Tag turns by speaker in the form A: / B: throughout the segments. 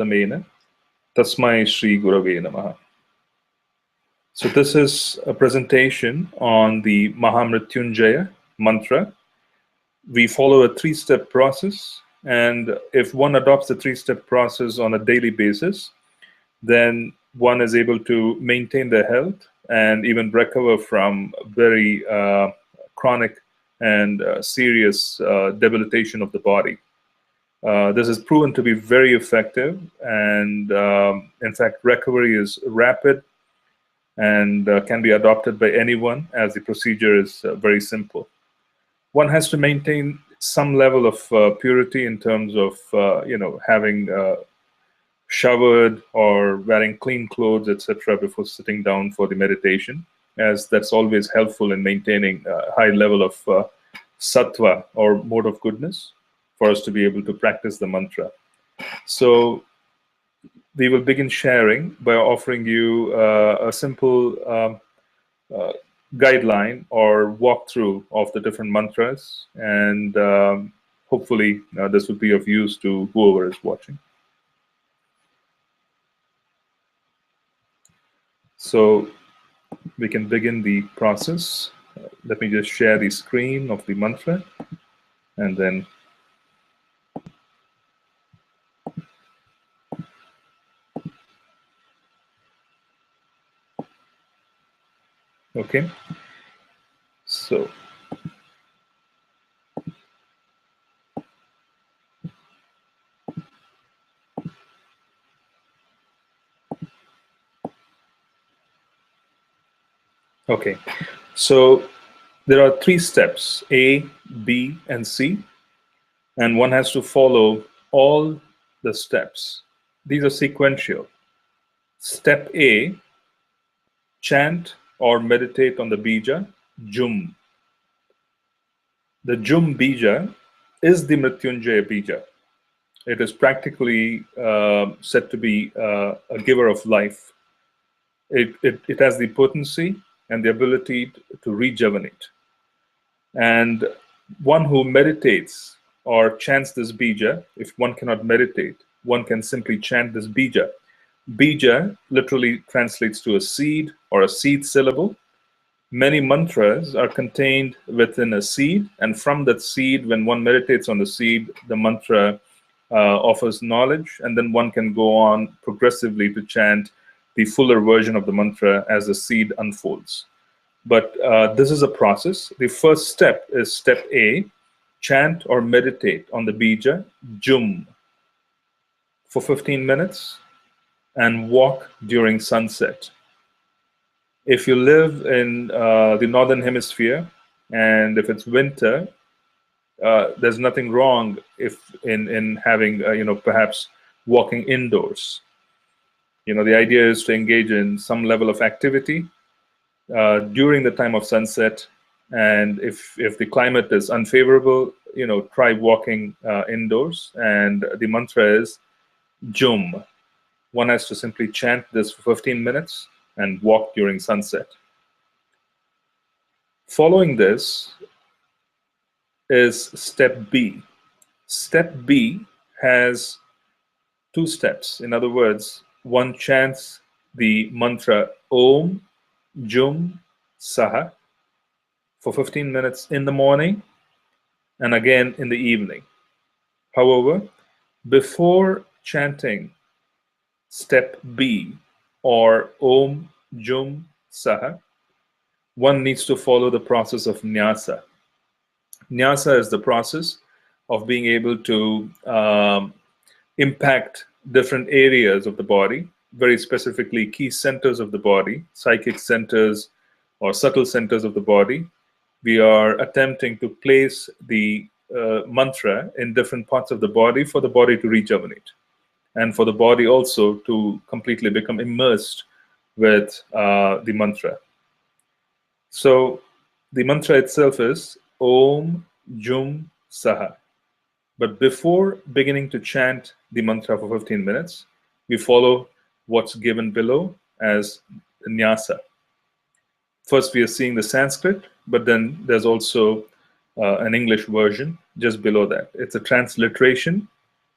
A: Uttamena Tasmai Shri Gurave Namaha. So this is a presentation on the Mrityunjaya Mantra. We follow a three-step process, and if one adopts the three-step process on a daily basis, then one is able to maintain their health and even recover from very chronic and serious debilitation of the body. This is proven to be very effective, and in fact, recovery is rapid and can be adopted by anyone, as the procedure is very simple. One has to maintain some level of purity in terms of having showered or wearing clean clothes, etc., before sitting down for the meditation, as that's always helpful in maintaining a high level of sattva or mode of goodness for us to be able to practice the mantra. So we will begin sharing by offering you a simple guideline or walkthrough of the different mantras, and hopefully this will be of use to whoever is watching. So we can begin the process. Let me just share the screen of the mantra, and then okay. So okay, so there are three steps: A, B, and C, and one has to follow all the steps. These are sequential. Step A: chant or meditate on the bija, Jum. The Jum bija is the Mrityunjaya bija. It is practically said to be a giver of life. It has the potency and the ability to rejuvenate. And one who meditates or chants this bija, if one cannot meditate, one can simply chant this bija. Bija literally translates to a seed or a seed syllable. Many mantras are contained within a seed, and from that seed, when one meditates on the seed, the mantra offers knowledge, and then one can go on progressively to chant the fuller version of the mantra as the seed unfolds. But this is a process. The first step is step A: chant or meditate on the bija, Jum, for 15 minutes and walk during sunset. If you live in the northern hemisphere, and if it's winter, there's nothing wrong if in having perhaps walking indoors. The idea is to engage in some level of activity during the time of sunset, and if the climate is unfavorable, try walking indoors. And the mantra is Jum. One has to simply chant this for 15 minutes and walk during sunset. Following this is step B. Step B has two steps. In other words, one chants the mantra Om Jum Saha for 15 minutes in the morning and again in the evening. However, before chanting step B, or Om Jum Saha, one needs to follow the process of nyasa. Nyasa is the process of being able to impact different areas of the body, very specifically key centers of the body, psychic centers or subtle centers of the body. We are attempting to place the mantra in different parts of the body for the body to rejuvenate, and for the body also to completely become immersed with the mantra. So the mantra itself is Om Jum Saha. But before beginning to chant the mantra for 15 minutes, we follow what's given below as nyasa. First, we are seeing the Sanskrit, but then there's also an English version just below that. It's a transliteration,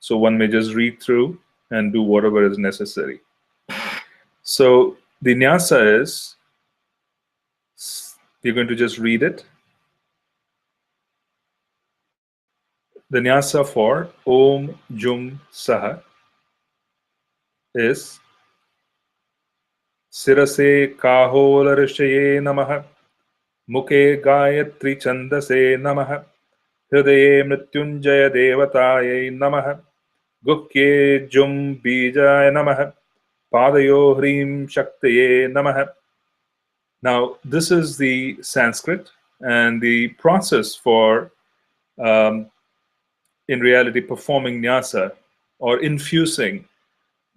A: so one may just read through and do whatever is necessary. So the nyasa is, we're going to just read it. The nyasa for Om Jum Saha is Sirase Kaholarishye Namaha, Mukhe Gayatri Chandase Namaha, Hridaye Mrityunjaya Devataye Namaha, Guhye Jum Bijaya Namaha, Padayo Hrim Shaktaye Namaha. Now, this is the Sanskrit, and the process for, in reality, performing nyasa or infusing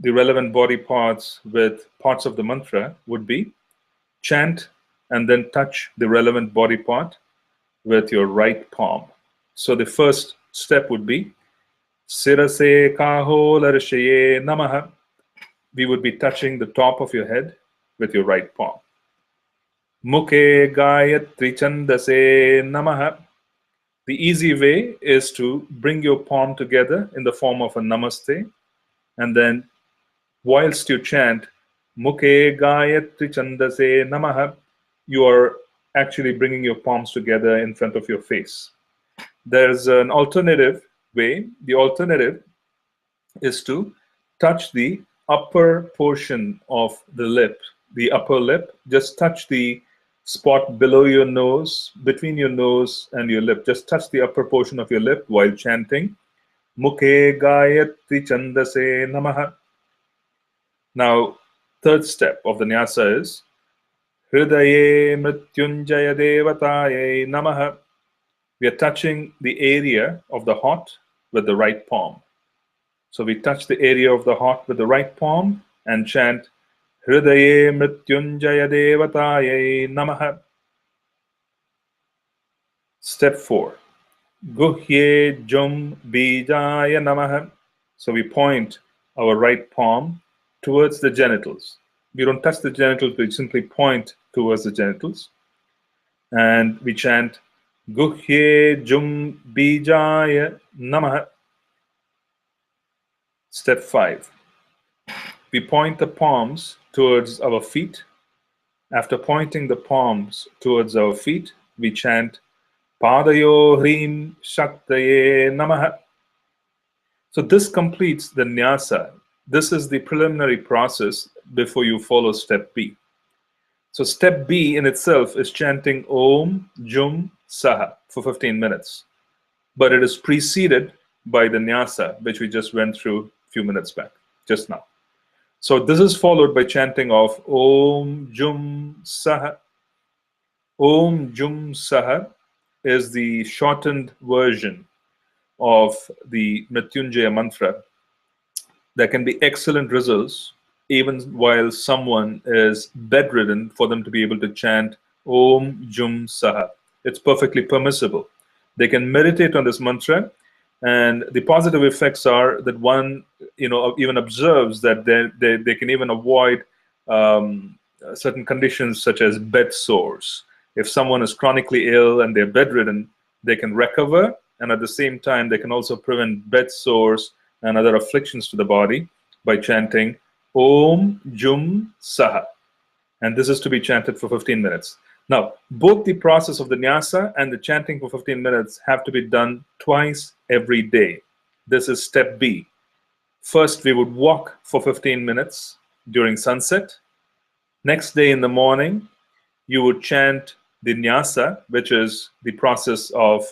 A: the relevant body parts with parts of the mantra would be chant and then touch the relevant body part with your right palm. So the first step would be Sirase Kaholarishye Namaha. We would be touching the top of your head with your right palm. Mukhe Gayatri Chandase Namaha. The easy way is to bring your palm together in the form of a namaste, and then whilst you chant Mukhe Gayatri Chandase Namaha, you are actually bringing your palms together in front of your face. There's an alternative way. The alternative is to touch the upper portion of the lip, the upper lip. Just touch the spot below your nose, between your nose and your lip. Just touch the upper portion of your lip while chanting Mukhe Gayatri Chandase Namaha. Now, third step of the nyasa is Hridaye Mrityunjaya Devataye Namaha. We are touching the area of the heart with the right palm. So we touch the area of the heart with the right palm and chant Hridaye Mrityunjaya Devataye Namaha. Step 4. Guhye Jum Bijaya Namaha. So we point our right palm towards the genitals. We don't touch the genitals, we simply point towards the genitals. And we chant Guhye Jum Bijaya Namaha. Step 5. We point the palms towards our feet. After pointing the palms towards our feet, we chant Padayo Hrim Shaktaye Namaha. So this completes the nyasa. This is the preliminary process before you follow step B. So step B in itself is chanting Om Jum Saha for 15 minutes. But it is preceded by the nyasa, which we just went through a few minutes back, just now. So this is followed by chanting of Om Jum Saha. Om Jum Saha is the shortened version of the Mrityunjaya Mantra. There can be excellent results even while someone is bedridden for them to be able to chant Om Jum Saha. It's perfectly permissible. They can meditate on this mantra, and the positive effects are that one, even observes that they can even avoid certain conditions such as bed sores. If someone is chronically ill and they're bedridden, they can recover, and at the same time, they can also prevent bed sores and other afflictions to the body by chanting Om Jum Saha. And this is to be chanted for 15 minutes. Now, both the process of the nyasa and the chanting for 15 minutes have to be done twice every day. This is step B. First, we would walk for 15 minutes during sunset. Next day in the morning, you would chant the nyasa, which is the process of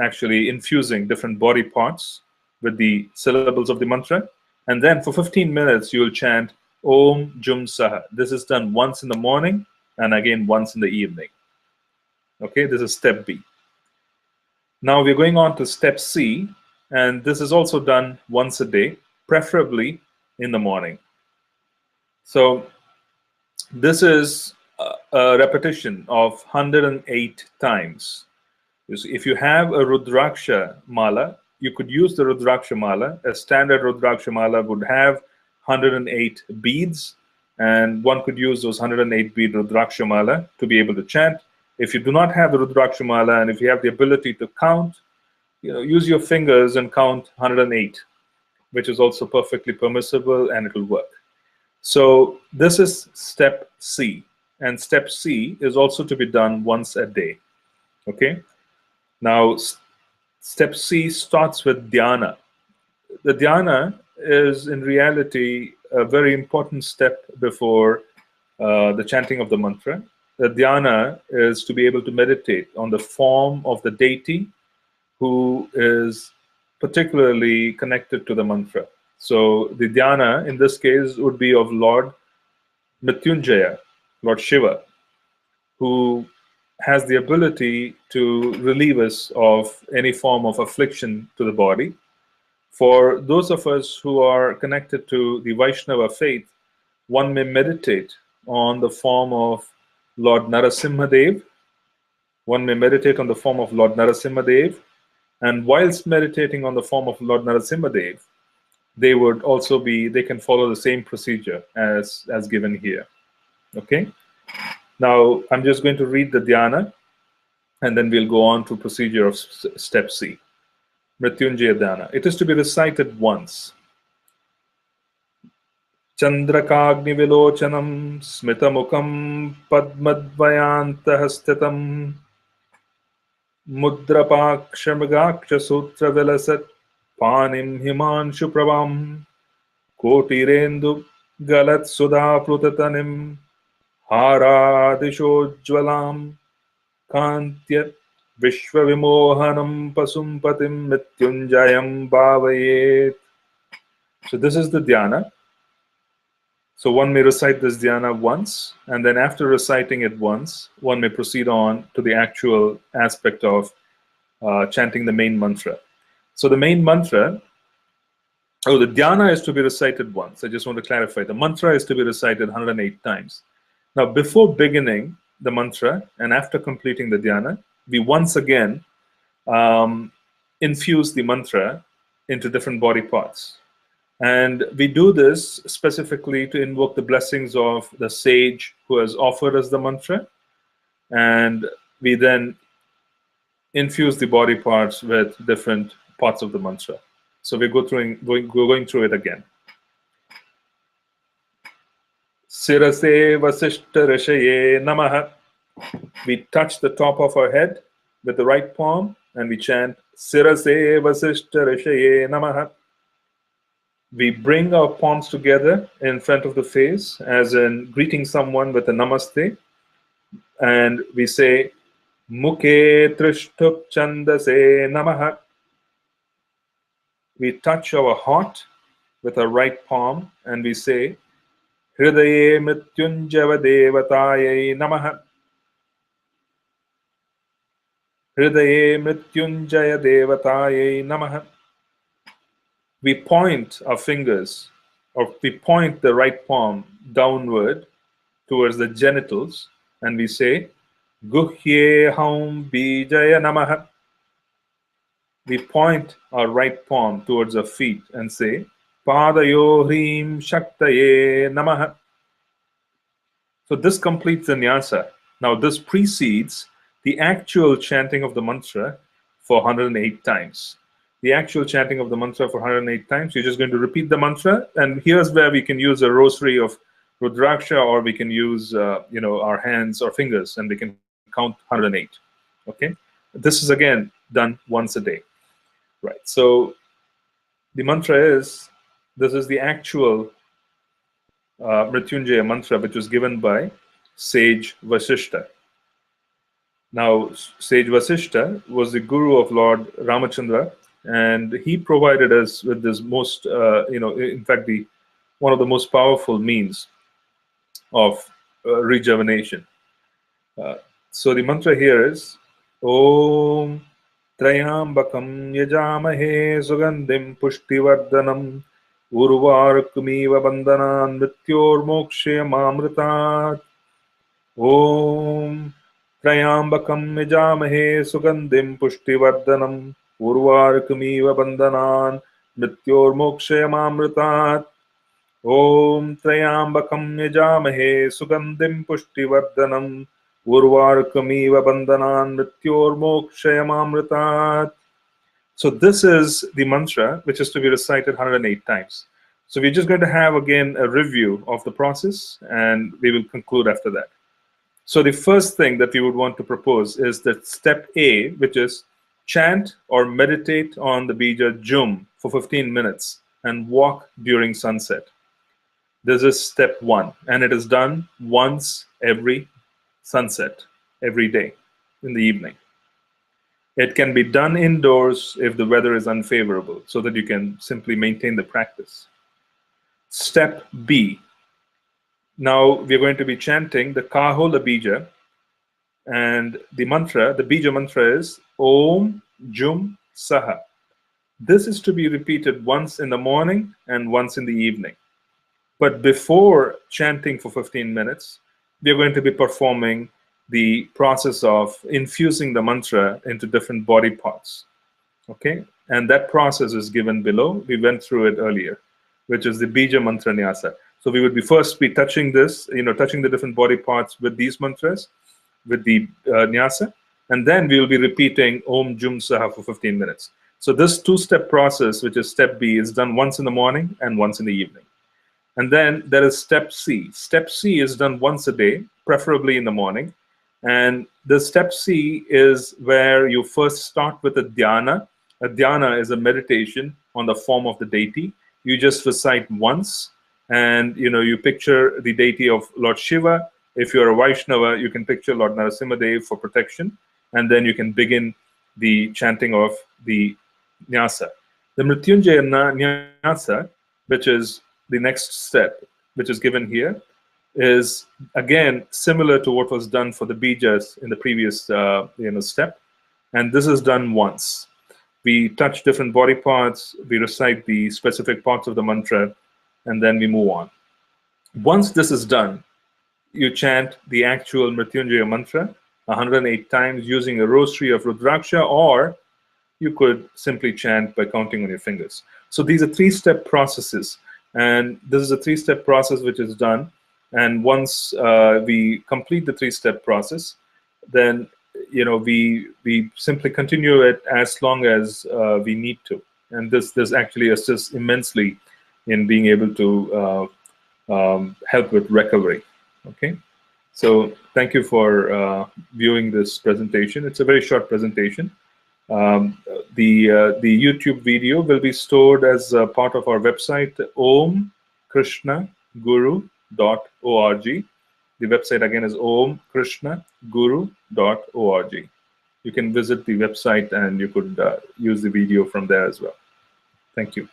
A: actually infusing different body parts with the syllables of the mantra. And then for 15 minutes, you will chant Om Jum Saha. This is done once in the morning and again once in the evening. Okay, this is step B. Now we're going on to step C, and this is also done once a day, preferably in the morning. So this is a repetition of 108 times. If you have a Rudraksha mala, you could use the Rudraksha mala. A standard Rudraksha mala would have 108 beads, and one could use those 108 bead Rudraksha mala to be able to chant. If you do not have the Rudraksha mala, and if you have the ability to count, use your fingers and count 108. which is also perfectly permissible and it will work. So this is step C, and step C is also to be done once a day. Okay. Now, step C starts with dhyana. The dhyana is in reality a very important step before the chanting of the mantra. The dhyana is to be able to meditate on the form of the deity who is particularly connected to the mantra. So the dhyana in this case would be of Lord Mrityunjaya, Lord Shiva, who has the ability to relieve us of any form of affliction to the body. For those of us who are connected to the Vaishnava faith, one may meditate on the form of Lord Narasimhadev. One may meditate on the form of Lord Narasimhadev, and whilst meditating on the form of Lord Narasimhadev, they can follow the same procedure as given here. Okay. Now I'm just going to read the dhyana, and then we'll go on to procedure of step C. Mrityunjaya dhyana. It is to be recited once. Chandrakagni vilochanam smitamukam padmadvayantahasthitam mudrapakshamagaksha sutra vilasat panim himanshu prabam kotirendu galat sudha prutatanim haradishojvalam kantya vishwavimohanam pasumpatim mrityunjayam bhavayet. So this is the dhyana. So one may recite this dhyana once, and then after reciting it once, one may proceed on to the actual aspect of chanting the main mantra. So the main mantra, the dhyana is to be recited once. I just want to clarify. The mantra is to be recited 108 times. Now, before beginning the mantra and after completing the dhyana, we once again infuse the mantra into different body parts. And we do this specifically to invoke the blessings of the sage who has offered us the mantra. And we then infuse the body parts with different parts of the mantra. So we're going through it again. Sirase vasishta rishaye namaha. We touch the top of our head with the right palm and we chant Sirase vasishta rishaye namaha. We bring our palms together in front of the face, as in greeting someone with a namaste, and we say Mukhe trishtup chandase namaha. We touch our heart with our right palm and we say Hridaye mrityunjaya devataye namaha. Hridaye mrityunjaya devataye namaha. We point our fingers, or we point the right palm downward towards the genitals, and we say, Guhye Haum Bijaya Namaha. We point our right palm towards our feet and say, Padayo Hrim Shaktaye Namaha. So this completes the nyasa. Now this precedes the actual chanting of the mantra for 108 times. The actual chanting of the mantra for 108 times, you're just going to repeat the mantra, and here's where we can use a rosary of Rudraksha, or we can use our hands or fingers, and we can count 108. Okay, this is again done once a day, right? So the mantra is, this is the actual Mrityunjaya mantra, which was given by sage Vasishta. Now, sage Vasishta was the guru of Lord Ramachandra, and he provided us with this most, in fact, one of the most powerful means of rejuvenation. So the mantra here is Om Trayambakam Yajamahe Sugandhim Pushtivardhanam Urvarkmiva Bandhanan Mrityor Mokshayam Amritat. Om Trayambakam Yajamahe Sugandhim Pushtivardhanam Urvarkmiva Bandhanan Mrityor Mokshayam Amritat. Om Trayambakam Yajamahe Sugandhim Pushtivardhanam Urvarkamiva Bandhanan Mrityor Mokshayam Amritat. So this is the mantra which is to be recited 108 times. So we're just going to have again a review of the process, and we will conclude after that. So the first thing that we would want to propose is that step A, which is chant or meditate on the bija Jum for 15 minutes and walk during sunset. This is step 1, and it is done once every sunset, every day in the evening. It can be done indoors if the weather is unfavorable, so that you can simply maintain the practice. Step B. Now we're going to be chanting the Kahola Bija, and the mantra, the Bija mantra is Om Jum Saha. This is to be repeated once in the morning and once in the evening. But before chanting for 15 minutes, we are going to be performing the process of infusing the mantra into different body parts. Okay? And that process is given below. We went through it earlier, which is the Bija Mantra Nyasa. So we would be first be touching this, touching the different body parts with these mantras, with the Nyasa, and then we will be repeating Om Jum Saha for 15 minutes. So this two-step process, which is step B, is done once in the morning and once in the evening. And then there is step C. Step C is done once a day, preferably in the morning. And the step C is where you first start with a dhyana. A dhyana is a meditation on the form of the deity. You just recite once, and you picture the deity of Lord Shiva. If you're a Vaishnava, you can picture Lord Narasimhadev for protection, and then you can begin the chanting of the Nyasa. The Mrityunjaya Nyasa, which is the next step, which is given here, is again similar to what was done for the bijas in the previous step, and this is done once. We touch different body parts, we recite the specific parts of the mantra, and then we move on. Once this is done, you chant the actual Mrityunjaya mantra 108 times using a rosary of Rudraksha, or you could simply chant by counting on your fingers. So these are three-step processes. And this is a three-step process which is done. And once we complete the three-step process, then we simply continue it as long as we need to. And this actually assists immensely in being able to help with recovery. Okay, so thank you for viewing this presentation. It's a very short presentation. The YouTube video will be stored as part of our website, omkrishnaguru.org. The website again is omkrishnaguru.org. You can visit the website and you could use the video from there as well. Thank you.